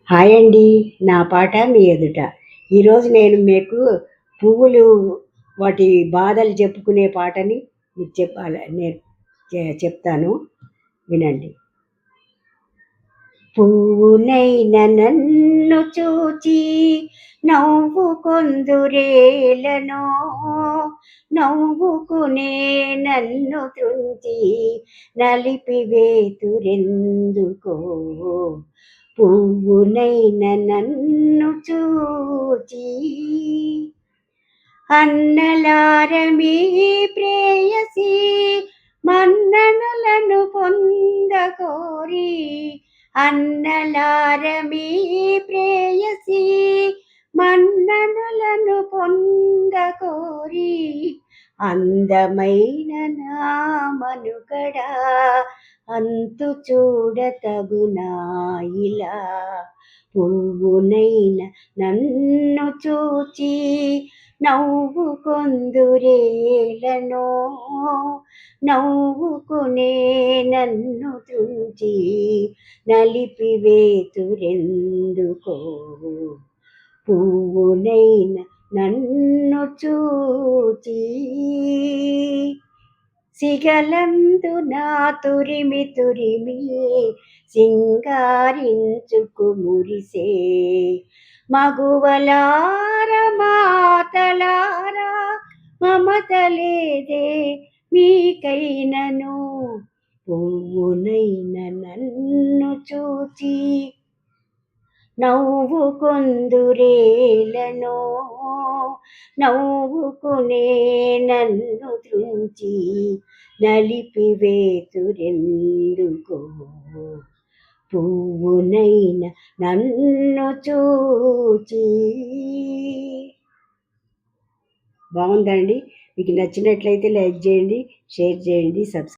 Hi అండి. నా పాట మీ ఎదుట. ఈరోజు నేను మీకు పువ్వులు వాటి బాధలు చెప్పుకునే పాటని మీకు చెప్పాలి నేను చెప్తాను వినండి. పువ్వునైన నన్ను చూచి నవ్వుకొందురేలనో, నవ్వుకునే నన్ను త్రుంచి నలిపివేతురెందుకో. పువ్వునైన నన్ను చూచి అన్నలారమీ ప్రేయసి మన్ననలను పొందకోరి, అన్నలారమీ ప్రేయసి మన్ననలను పొందకోరి, అందమైన నా మనుగడ అంతు చూడతగునా ఇలా. పువ్వునైన నన్ను చూచి నవ్వుకొందురేలనో, నవ్వుకునే నన్ను త్రుంచి నలిపివేతురెందుకో. పువ్వునైన నన్ను చూచి సిగలందున తురిమి తురిమి సింగారించుకు మురిసే మగువలార మాతలారా మమతలేదే మీకైనను. పువ్వునైన నన్ను చూచి నవ్వుకొందురేలనో, నవ్వుకునే నన్ను త్రుంచి నలిపివేతురెందుకో. పువ్వునైన నన్ను చూచి. బాగుందండి. మీకు నచ్చినట్లయితే లైక్ చేయండి, షేర్ చేయండి, సబ్స్క్రైబ్